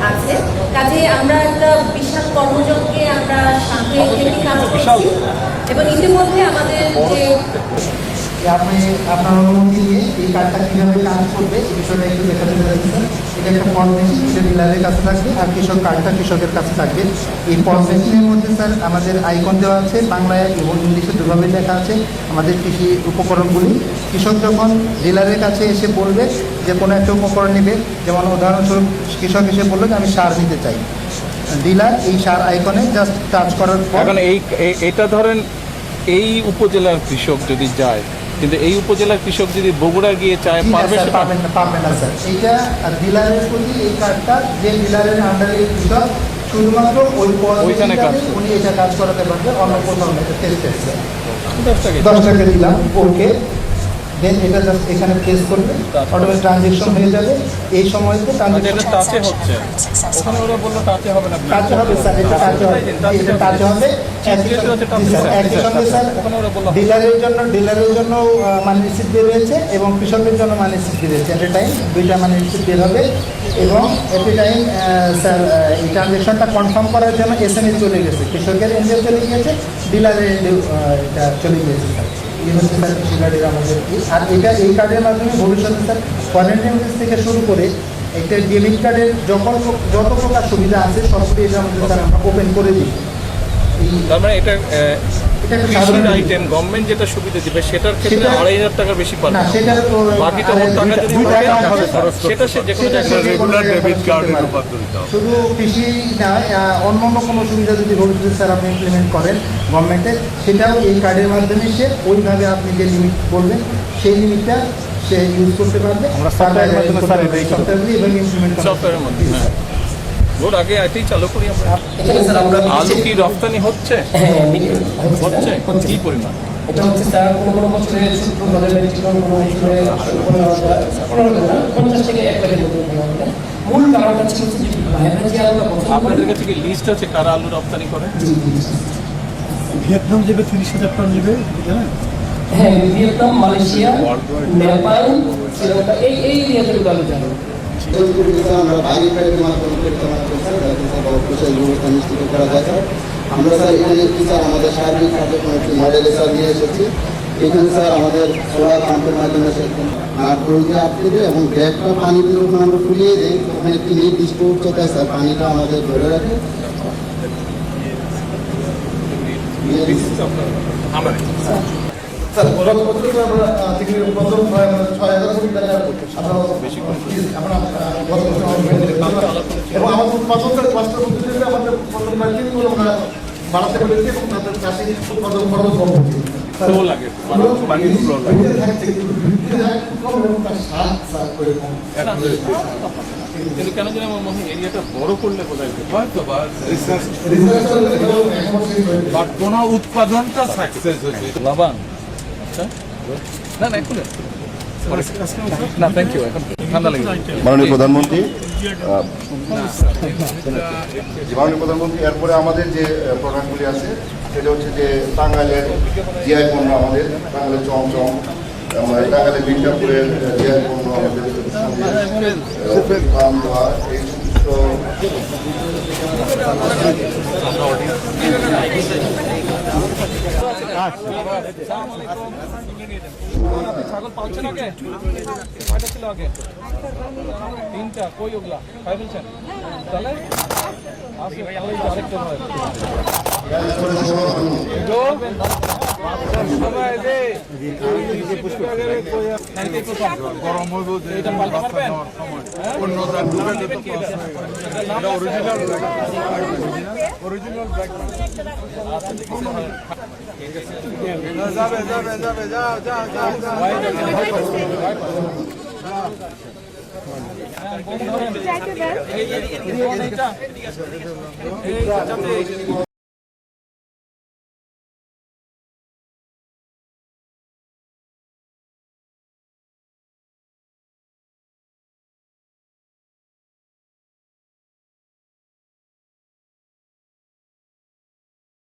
আছে কাজে আমরা একটা বিশাল কর্মযোগকে আমরা সাথে কাজ করছি এবং ইতিমধ্যে আমাদের যে আপনি আপনার অনুমতি নিয়ে এই কার্ডটা কীভাবে কাজ করবে এই বিষয়টা একটু দেখাতে চাইছেন। এটা একটা ফরমেশন, এটা ডিলারের কাছে থাকবে আর কৃষক কার্ডটা কৃষকের কাছে থাকবে। এই ফরমেশনের মধ্যে স্যার আমাদের আইকন দেওয়া আছে, বাংলায় এবং ইংলিশে দুভাবে লেখা আছে আমাদের কৃষি উপকরণগুলি। কৃষক যখন ডিলারের কাছে এসে বলবে যে কোনো একটা উপকরণ নেবে, যেমন উদাহরণস্বরূপ কৃষক এসে বললো যে আমি সার নিতে চাই, ডিলার এই সার আইকনে জাস্ট টাচ করার পর এখন এটা ধরেন এই উপজেলার কৃষক যদি যায়, কিন্তু এই উপজেলার কৃষক যদি বগুড়া গিয়ে চায় পারবেন না স্যার। এইটা ডিলারের প্রতি এই কার্ডটা যে ডিলারের আন্ডারে কৃষক শুধুমাত্র ওইখানে উনি এটা কাজ করাতে পারবে, অন্য কোথাও টেস্ট 10 টাকা দিলাম ওকে, দেন এটা জাস্ট এখানে প্রেস করবে, অটোমেটিক ট্রানজ্যাকশন হয়ে যাবে। এই সময়তে ট্রানজ্যাকশন টাচে হচ্ছে, ওখানে ওরা বললো টাচে হবে না, টাচে হবে স্যার, এটা টাচে হবে, এটা টাচে হবে। একই সঙ্গে স্যার ডিলারের জন্য মানি রিসিপ্ট বের হয়েছে এবং কৃষকের জন্য মানি রিসিপ্ট বের হয়েছে। এট এ টাইম দুইটা মানি রিসিপ্ট বের হবে এবং এট এ টাইম স্যার এই ট্রানজ্যাকশনটা কনফার্ম করার জন্য এসএমএস চলে গেছে, কৃষকের এন্ডেও চলে গিয়েছে, ডিলারের এন্ডেও এটা চলে গিয়েছে স্যার। এই হচ্ছে স্যার কৃষি কার্ডের আমাদের। আর এটা এই কার্ডের মাধ্যমে ভবিষ্যতে স্যার ফরেন রেমিটেন্স থেকে শুরু করে একটা ডেবিট কার্ডের যত প্রকার সুবিধা আছে সবগুলি এটা আমাদের স্যার আমরা ওপেন করে দিই। তার মানে এটা কৃষির আইটেম গভর্নমেন্ট যেটা সুবিধা দিবে সেটার ক্ষেত্রে 2,500 টাকা বেশি পাবে না, বাকিটা ওর টাকা যদি সেটা সে যে কোনো জায়গায় রেগুলার ডেবিট কার্ডে রূপান্তরিত হবে। শুধু কৃষি না, অন্য কোনো সুবিধা যদি ভবিষ্যতে স্যার আপনি ইমপ্লিমেন্ট করেন গভর্নমেন্টের, সেটাও এই কার্ডের মাধ্যমে সে ওইভাবে আপনি যে লিমিট বলবেন সেই লিমিটটা সে ইউজ করতে পারবে। আমরা সফটওয়্যারের মাধ্যমে স্যার এটাই এভাবে ইমপ্লিমেন্ট সফটওয়্যারের মাধ্যমে ওর আগে এটাই চালু করি আমরা। আলু কি রপ্তানি হচ্ছে? হচ্ছে কি পরিমাণ? এটা হচ্ছে স্যার কোনো বছরে 50 থেকে 1 লাখের মতো। মূল কারণটা ছিল আপনাদের কাছে কি লিস্ট আছে কারা আলু রপ্তানি করে? ভিয়েতনাম যাবে 30,000 টন নেবে, জানেন? হ্যাঁ, ভিয়েতনাম, মালয়েশিয়া, নেপাল, শ্রীলঙ্কা এই এরিয়াতে আলু যাবে। আমরা বাইরে নিশ্চিত করা যায়। আমরা স্যার এখানে কি স্যার আমাদের সার্বিক কার্যক্রম একটি মডেলে স্যার নিয়ে এসেছি। এখানে স্যার আমাদের সোলার পাম্পের মাধ্যমে আর প্রয়োগে আটকে দেয় এবং ব্যাগটা পানি দিয়ে ওখানে আমরা ফুলিয়ে দিই, ওখানে একটি নির্দিষ্ট উচ্চতায় স্যার পানিটা আমাদের ধরে রাখে। স্যার গত বছর আমরা প্রথম 6,000 কোটি টাকা এবং আমাদের উৎপাদন কষ্ট করতে আমাদের আমরা বাড়াতে পেরেছি এবং তাদের চাষি উৎপাদন খরচ কম হচ্ছে। কেন জানি আমার মনে হয় এরিয়াটা বড় করলে কোথায় কোন উৎপাদনটা সাকসেস হয়েছে লাভান। আচ্ছা না না এখন না থ্যাংক ইউ, এখন ঠান্ডা লাগে। মাননীয় প্রধানমন্ত্রী, এরপরে আমাদের যে প্রোগ্রামগুলি আছে সেটা হচ্ছে যে টাঙ্গাইলের জিআই পণ্য, আমাদের টাঙ্গাইলের চমচম, টাঙ্গাইলের বিদ্যাপুরের জিআই পণ্য, আমাদের ছাগল পালছেন আগে? কয়টা ছিল আগে? 3টা। কই ওগুলা খাই ফেলছেন? তাহলে আরেকটা হয় গরম হইব যে এটা পাল্টে পারবেন? অন্য অরিজিনাল ব্যাগ যাবে যাও যাও যাও।